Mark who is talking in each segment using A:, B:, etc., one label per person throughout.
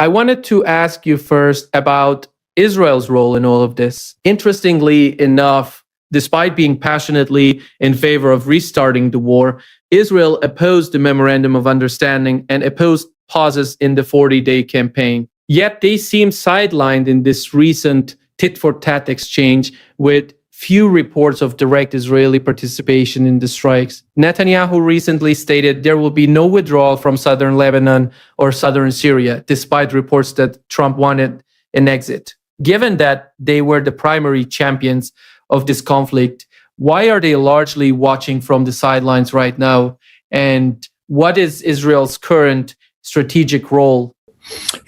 A: I wanted to ask you first about Israel's role in all of this. Interestingly enough, despite being passionately in favor of restarting the war, Israel opposed the Memorandum of Understanding and opposed pauses in the 40-day campaign. Yet they seem sidelined in this recent tit-for-tat exchange with few reports of direct Israeli participation in the strikes. Netanyahu recently stated there will be no withdrawal from southern Lebanon or southern Syria, despite reports that Trump wanted an exit. Given that they were the primary champions of this conflict, why are they largely watching from the sidelines right now? And what is Israel's current strategic role?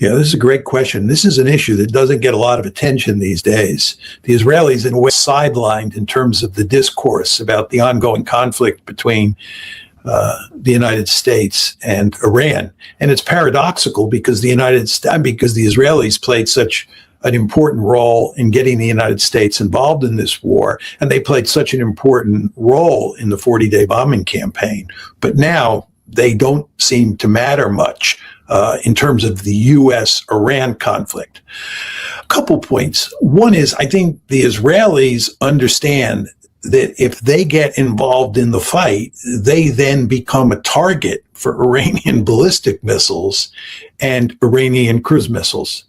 B: Yeah, this is a great question. This is an issue that doesn't get a lot of attention these days. The Israelis, in a way, sidelined in terms of the discourse about the ongoing conflict between the United States and Iran. And it's paradoxical because the Israelis played such an important role in getting the United States involved in this war, and they played such an important role in the 40-day bombing campaign. But now they don't seem to matter much in terms of the U.S.-Iran conflict. A couple points. One is, I think the Israelis understand that if they get involved in the fight, they then become a target for Iranian ballistic missiles and Iranian cruise missiles.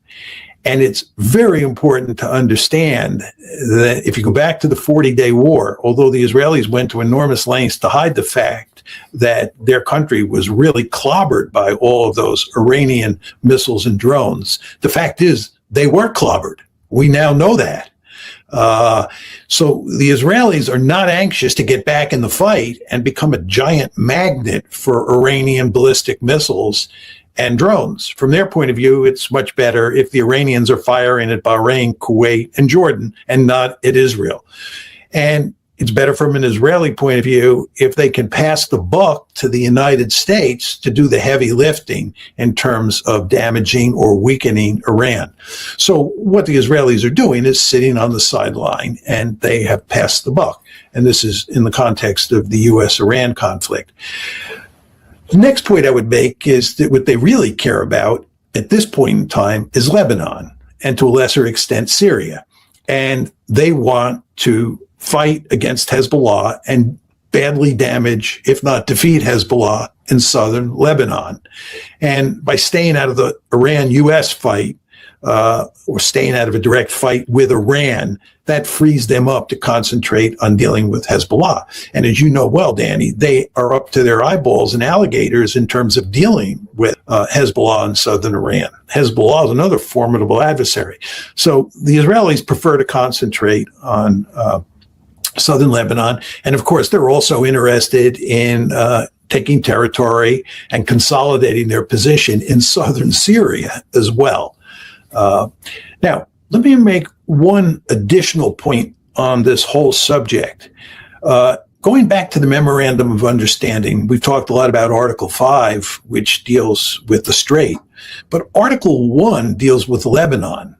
B: And it's very important to understand that if you go back to the 40-day war, although the Israelis went to enormous lengths to hide the fact that their country was really clobbered by all of those Iranian missiles and drones, the fact is they were clobbered. We now know that. So the Israelis are not anxious to get back in the fight and become a giant magnet for Iranian ballistic missiles and drones. From their point of view, it's much better if the Iranians are firing at Bahrain, Kuwait, and Jordan, and not at Israel. And it's better from an Israeli point of view if they can pass the buck to the United States to do the heavy lifting in terms of damaging or weakening Iran. So what the Israelis are doing is sitting on the sideline, and they have passed the buck. And this is in the context of the U.S.-Iran conflict. The next point I would make is that what they really care about at this point in time is Lebanon, and to a lesser extent, Syria. And they want to fight against Hezbollah and badly damage, if not defeat, Hezbollah in southern Lebanon. And by staying out of the Iran-U.S. fight, or staying out of a direct fight with Iran, that frees them up to concentrate on dealing with Hezbollah. And as you know well, Danny, they are up to their eyeballs in alligators in terms of dealing with Hezbollah in southern Iran. Hezbollah is another formidable adversary. So the Israelis prefer to concentrate on southern Lebanon. And of course, they're also interested in taking territory and consolidating their position in southern Syria as well. Now, let me make one additional point on this whole subject. Going back to the Memorandum of Understanding, we've talked a lot about Article 5, which deals with the Strait, but Article 1 deals with Lebanon.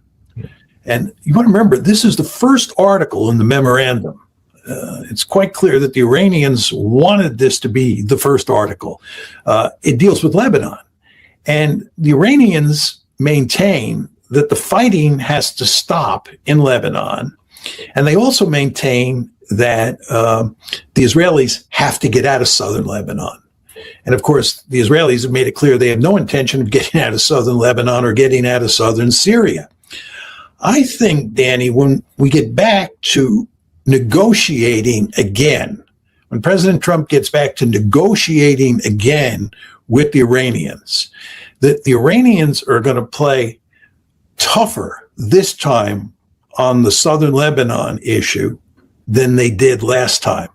B: And you want to remember, this is the first article in the memorandum. It's quite clear that the Iranians wanted this to be the first article. It deals with Lebanon. And the Iranians maintain that the fighting has to stop in Lebanon. And they also maintain that the Israelis have to get out of southern Lebanon. And of course, the Israelis have made it clear they have no intention of getting out of southern Lebanon or getting out of southern Syria. I think, Danny, when we get back to negotiating again, when President Trump gets back to negotiating again with the Iranians, that the Iranians are going to play tougher this time on the southern Lebanon issue than they did last time.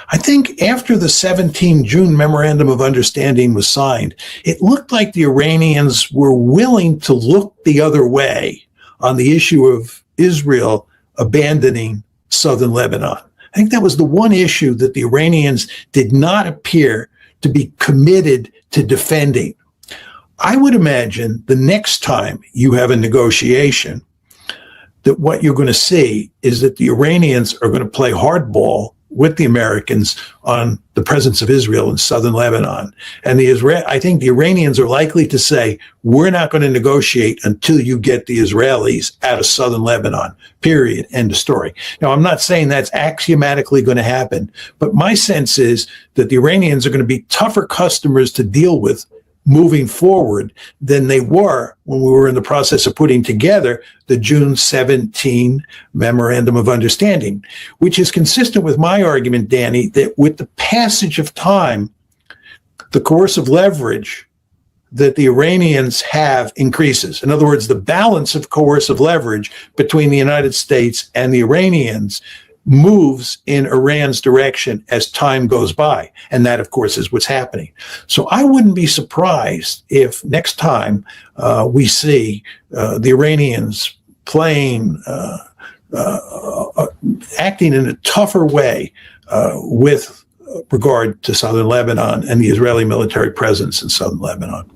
B: I think after the 17 June Memorandum of Understanding was signed, it looked like the Iranians were willing to look the other way on the issue of Israel abandoning southern Lebanon. I think that was the one issue that the Iranians did not appear to be committed to defending. I would imagine the next time you have a negotiation, that what you're going to see is that the Iranians are going to play hardball with the Americans on the presence of Israel in southern Lebanon. And I think the Iranians are likely to say, we're not going to negotiate until you get the Israelis out of southern Lebanon, period, end of story. Now, I'm not saying that's axiomatically going to happen, but my sense is that the Iranians are going to be tougher customers to deal with moving forward than they were when we were in the process of putting together the June 17 Memorandum of Understanding, which is consistent with my argument, Danny, that with the passage of time, the coercive leverage that the Iranians have increases. In other words, the balance of coercive leverage between the United States and the Iranians moves in Iran's direction as time goes by. And that, of course, is what's happening. So I wouldn't be surprised if next time we see the Iranians playing, acting in a tougher way with regard to southern Lebanon and the Israeli military presence in southern Lebanon.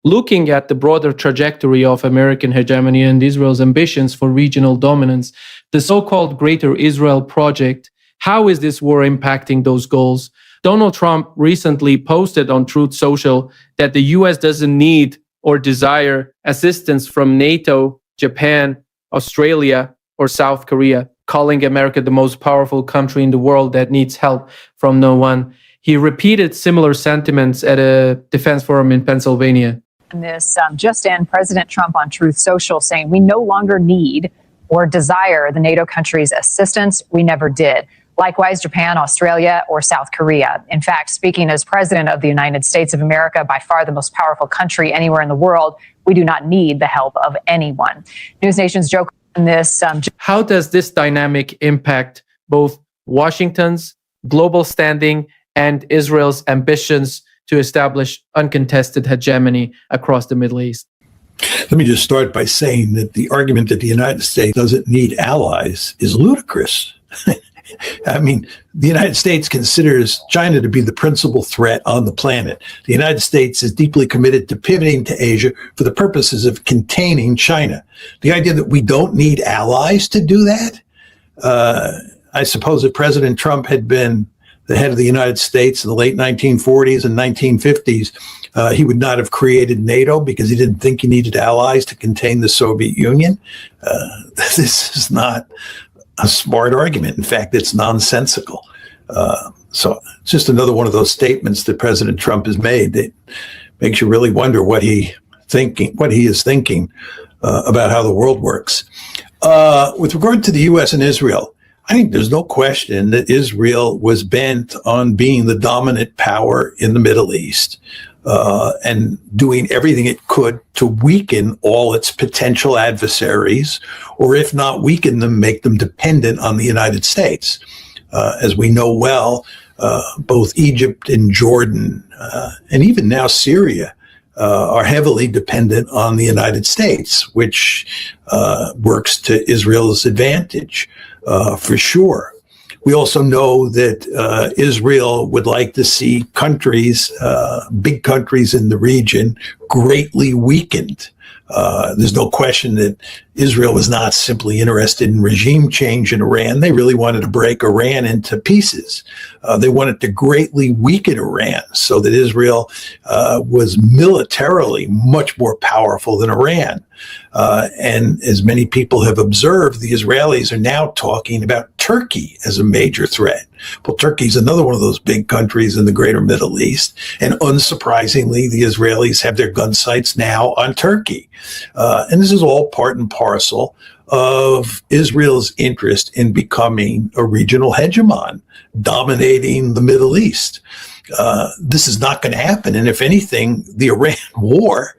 A: Looking at the broader trajectory of American hegemony and Israel's ambitions for regional dominance, the so-called Greater Israel Project, how is this war impacting those goals? Donald Trump recently posted on Truth Social that the U.S. doesn't need or desire assistance from NATO, Japan, Australia, or South Korea, calling America the most powerful country in the world that needs help from no one. He repeated similar sentiments at a defense forum in Pennsylvania.
C: This just in, President Trump on Truth Social saying we no longer need or desire the NATO countries' assistance. We never did. Likewise, Japan, Australia, or South Korea. In fact, speaking as president of the United States of America, by far the most powerful country anywhere in the world, we do not need the help of anyone. News Nation's Joe in this.
A: How does this dynamic impact both Washington's global standing and Israel's ambitions to establish uncontested hegemony across the Middle East?
B: Let me just start by saying that the argument that the United States doesn't need allies is ludicrous. I mean, the United States considers China to be the principal threat on the planet. The United States is deeply committed to pivoting to Asia for the purposes of containing China. The idea that we don't need allies to do that, I suppose if President Trump had been the head of the United States in the late 1940s and 1950s, he would not have created NATO because he didn't think he needed allies to contain the Soviet Union. This is not a smart argument. In fact, it's nonsensical. So it's just another one of those statements that President Trump has made that makes you really wonder what he is thinking about how the world works. With regard to the U.S. and Israel, I think there's no question that Israel was bent on being the dominant power in the Middle East and doing everything it could to weaken all its potential adversaries, or if not weaken them, make them dependent on the United States. As we know well, both Egypt and Jordan, and even now Syria, are heavily dependent on the United States, which works to Israel's advantage. For sure. We also know that Israel would like to see countries, big countries in the region, greatly weakened. There's no question that Israel was not simply interested in regime change in Iran. They really wanted to break Iran into pieces. They wanted to greatly weaken Iran so that Israel was militarily much more powerful than Iran. And as many people have observed, the Israelis are now talking about Turkey as a major threat. Well, Turkey's another one of those big countries in the greater Middle East. And unsurprisingly, the Israelis have their gun sights now on Turkey. And this is all part and parcel of Israel's interest in becoming a regional hegemon, dominating the Middle East. This is not going to happen. And if anything, the Iran war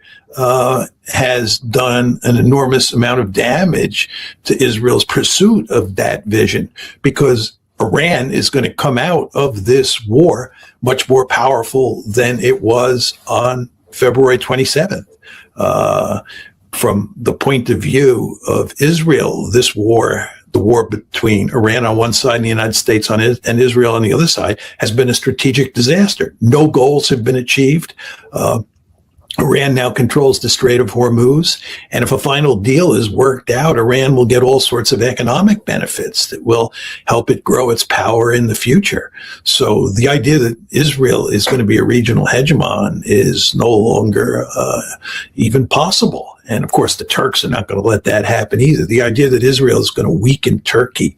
B: has done an enormous amount of damage to Israel's pursuit of that vision, because Iran is going to come out of this war much more powerful than it was on February 27th. From the point of view of Israel, this war, the war between Iran on one side and the United States and Israel on the other side, has been a strategic disaster. No goals have been achieved. Iran now controls the Strait of Hormuz. And if a final deal is worked out, Iran will get all sorts of economic benefits that will help it grow its power in the future. So the idea that Israel is going to be a regional hegemon is no longer even possible. And of course, the Turks are not going to let that happen either. The idea that Israel is going to weaken Turkey,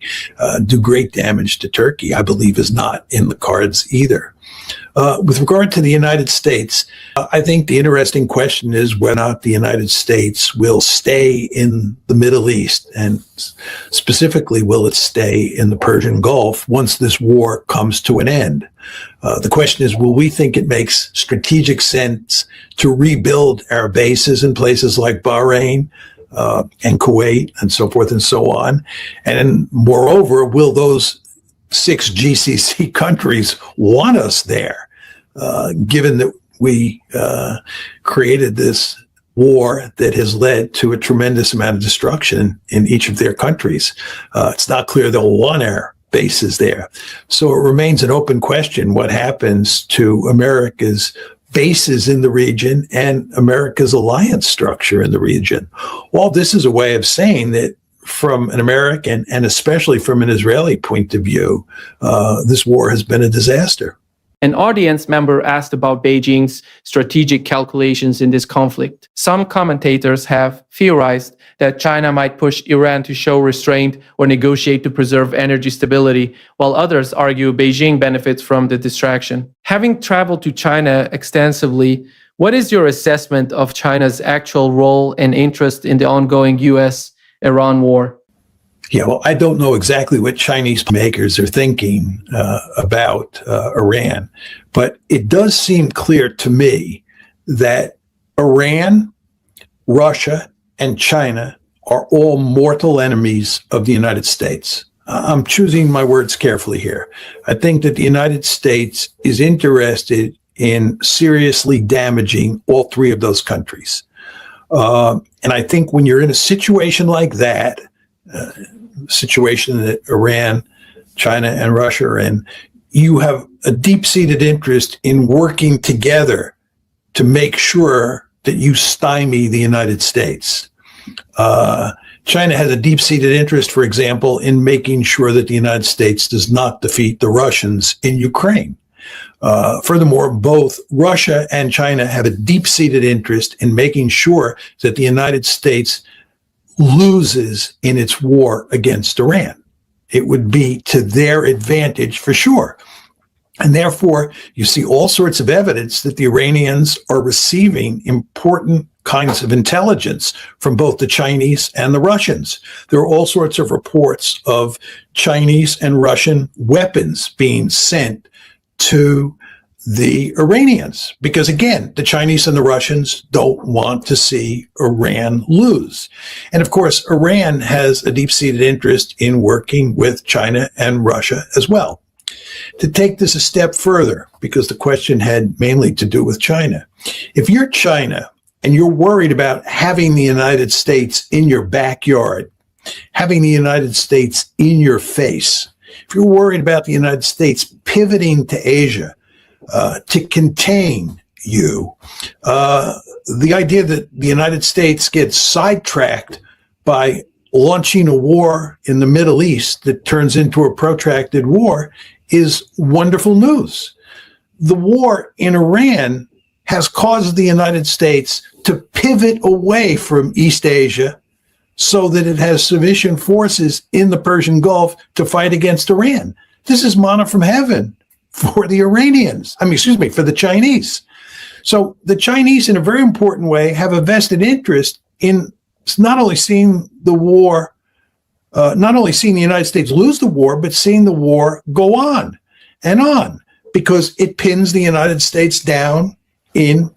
B: do great damage to Turkey, I believe is not in the cards either. With regard to the United States, I think the interesting question is whether or not the United States will stay in the Middle East, and specifically, will it stay in the Persian Gulf once this war comes to an end? The question is, will we think it makes strategic sense to rebuild our bases in places like Bahrain and Kuwait and so forth and so on? And moreover, will those 6 GCC countries want us there, given that we created this war that has led to a tremendous amount of destruction in each of their countries? It's not clear they'll want our bases there. So it remains an open question what happens to America's bases in the region and America's alliance structure in the region. All this is a way of saying that from an American and especially from an Israeli point of view, this war has been a disaster.
A: An audience member asked about Beijing's strategic calculations in this conflict. Some commentators have theorized that China might push Iran to show restraint or negotiate to preserve energy stability, while others argue Beijing benefits from the distraction. Having traveled to China extensively, what is your assessment of China's actual role and interest in the ongoing U.S.-Iran war?
B: Yeah, well, I don't know exactly what Chinese makers are thinking about Iran, but it does seem clear to me that Iran, Russia, and China are all mortal enemies of the United States. I'm choosing my words carefully here. I think that the United States is interested in seriously damaging all 3 of those countries. And I think when you're in a situation like that, situation that Iran, China, and Russia are in, you have a deep-seated interest in working together to make sure that you stymie the United States. China has a deep-seated interest, for example, in making sure that the United States does not defeat the Russians in Ukraine. Furthermore, both Russia and China have a deep-seated interest in making sure that the United States loses in its war against Iran. It would be to their advantage for sure. And therefore, you see all sorts of evidence that the Iranians are receiving important kinds of intelligence from both the Chinese and the Russians. There are all sorts of reports of Chinese and Russian weapons being sent to the Iranians, because again, the Chinese and the Russians don't want to see Iran lose. And of course, Iran has a deep-seated interest in working with China and Russia as well. To take this a step further, because the question had mainly to do with China, if you're China and you're worried about having the United States in your backyard, having the United States in your face, if you're worried about the United States pivoting to Asia, to contain you, the idea that the United States gets sidetracked by launching a war in the Middle East that turns into a protracted war is wonderful news. The war in Iran has caused the United States to pivot away from East Asia so that it has sufficient forces in the Persian Gulf to fight against Iran. This is manna from heaven for the Iranians. For the Chinese. So the Chinese, in a very important way, have a vested interest in not only seeing the war, not only seeing the United States lose the war, but seeing the war go on, because it pins the United States down in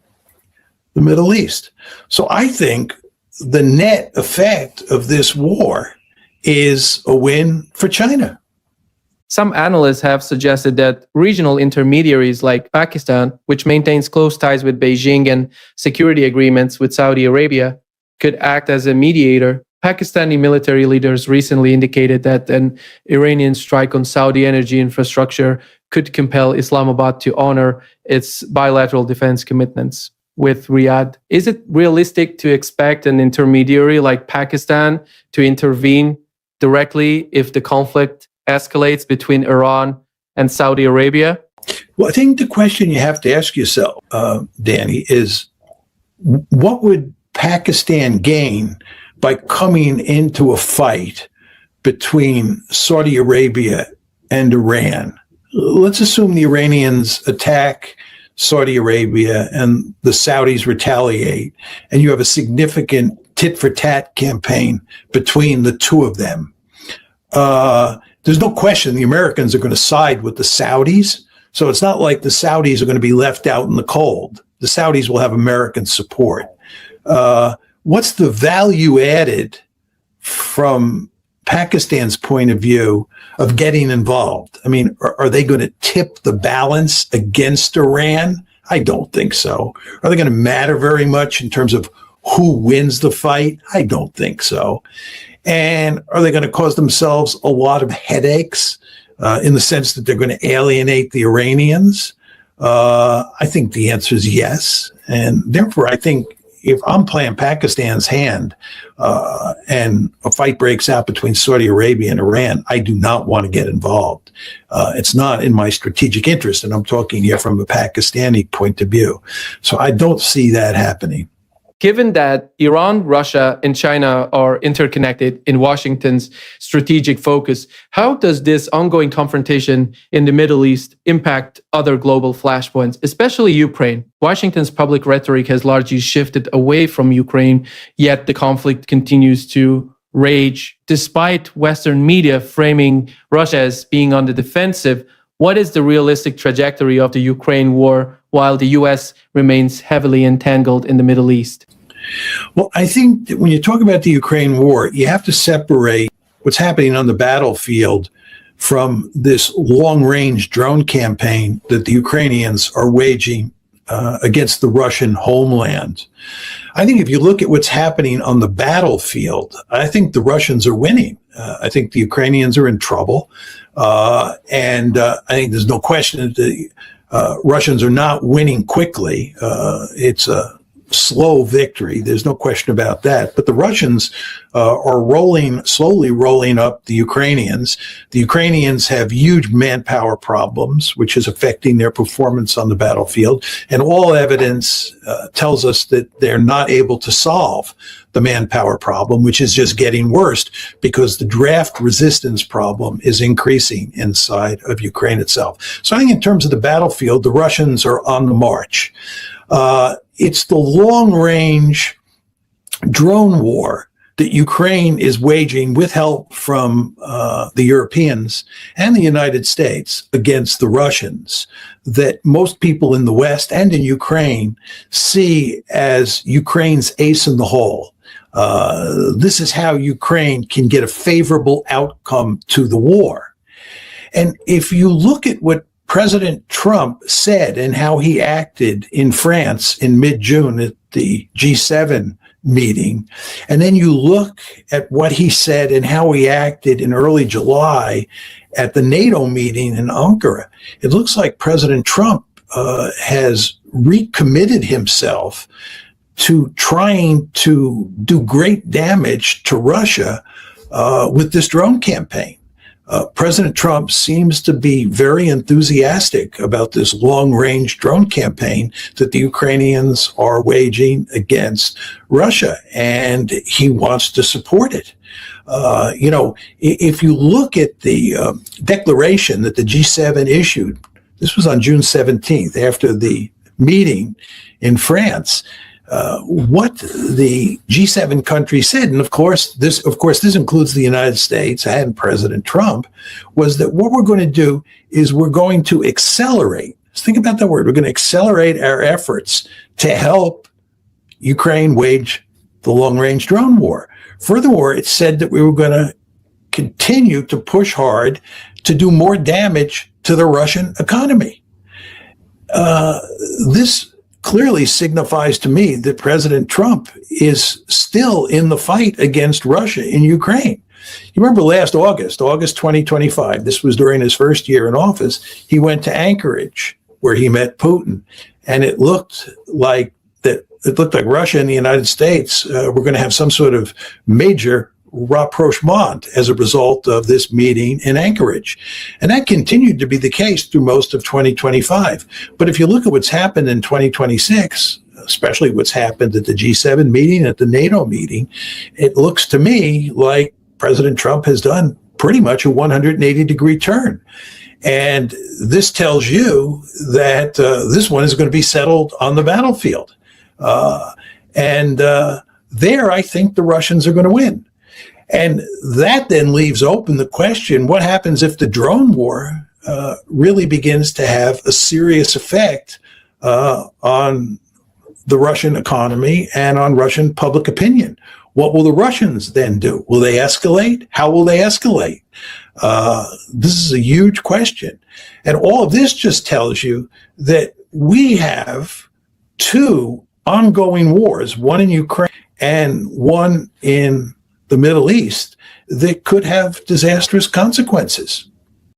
B: the Middle East. So I think the net effect of this war is a win for China.
A: Some analysts have suggested that regional intermediaries like Pakistan, which maintains close ties with Beijing and security agreements with Saudi Arabia, could act as a mediator. Pakistani military leaders recently indicated that an Iranian strike on Saudi energy infrastructure could compel Islamabad to honor its bilateral defense commitments. with Riyadh. Is it realistic to expect an intermediary like Pakistan to intervene directly if the conflict escalates between Iran and Saudi Arabia?
B: Well, I think the question you have to ask yourself, Danny, is what would Pakistan gain by coming into a fight between Saudi Arabia and Iran? Let's assume the Iranians attack Saudi Arabia and the Saudis retaliate, and you have a significant tit-for-tat campaign between the two of them. There's no question the Americans are going to side with the Saudis, so it's not like the Saudis are going to be left out in the cold. The Saudis will have American support. What's the value added from Pakistan's point of view of getting involved? I mean, are they going to tip the balance against Iran? I don't think so. Are they going to matter very much in terms of who wins the fight? I don't think so. And are they going to cause themselves a lot of headaches in the sense that they're going to alienate the Iranians? I think the answer is yes. And therefore, I think if I'm playing Pakistan's hand and a fight breaks out between Saudi Arabia and Iran, I do not want to get involved. It's not in my strategic interest, and I'm talking here from a Pakistani point of view. So I don't see that happening.
A: Given that Iran, Russia, and China are interconnected in Washington's strategic focus, how does this ongoing confrontation in the Middle East impact other global flashpoints, especially Ukraine? Washington's public rhetoric has largely shifted away from Ukraine, yet the conflict continues to rage. Despite Western media framing Russia as being on the defensive, what is the realistic trajectory of the Ukraine war while the U.S. remains heavily entangled in the Middle East?
B: Well, I think that when you talk about the Ukraine war, you have to separate what's happening on the battlefield from this long-range drone campaign that the Ukrainians are waging against the Russian homeland. I think if you look at what's happening on the battlefield, I think the Russians are winning. I think the Ukrainians are in trouble. And I think there's no question that the Russians are not winning quickly. It's a slow victory. There's no question about that. But the Russians are slowly rolling up the Ukrainians. The Ukrainians have huge manpower problems, which is affecting their performance on the battlefield. And all evidence tells us that they're not able to solve the manpower problem, which is just getting worse because the draft resistance problem is increasing inside of Ukraine itself. So I think in terms of the battlefield, the Russians are on the march. It's the long-range drone war that Ukraine is waging with help from the Europeans and the United States against the Russians that most people in the West and in Ukraine see as Ukraine's ace in the hole. This is how Ukraine can get a favorable outcome to the war. And if you look at what President Trump said and how he acted in France in mid-June at the G7 meeting, and then you look at what he said and how he acted in early July at the NATO meeting in Ankara, it looks like President Trump has recommitted himself to trying to do great damage to Russia with this drone campaign. President Trump seems to be very enthusiastic about this long-range drone campaign that the Ukrainians are waging against Russia, and he wants to support it. If you look at the declaration that the G7 issued, this was on June 17th, after the meeting in France, what the G7 countries said, and of course this includes the United States and President Trump, was that what we're going to do is we're going to accelerate. Let's think about that word. We're going to accelerate our efforts to help Ukraine wage the long-range drone war. Furthermore, it said that we were going to continue to push hard to do more damage to the Russian economy. This clearly signifies to me that President Trump is still in the fight against Russia in Ukraine. You remember last August 2025, this was during his first year in office, he went to Anchorage where he met Putin. And it looked like that it looked like Russia and the United States were going to have some sort of major rapprochement as a result of this meeting in Anchorage. And that continued to be the case through most of 2025. But if you look at what's happened in 2026, especially what's happened at the G7 meeting, at the NATO meeting, it looks to me like President Trump has done pretty much a 180-degree turn. And this tells you that this one is going to be settled on the battlefield. There, I think the Russians are going to win. And that then leaves open the question, what happens if the drone war really begins to have a serious effect on the Russian economy and on Russian public opinion? What will the Russians then do? Will they escalate? How will they escalate? This is a huge question. And all of this just tells you that we have two ongoing wars, one in Ukraine and one in the Middle East, that could have disastrous consequences.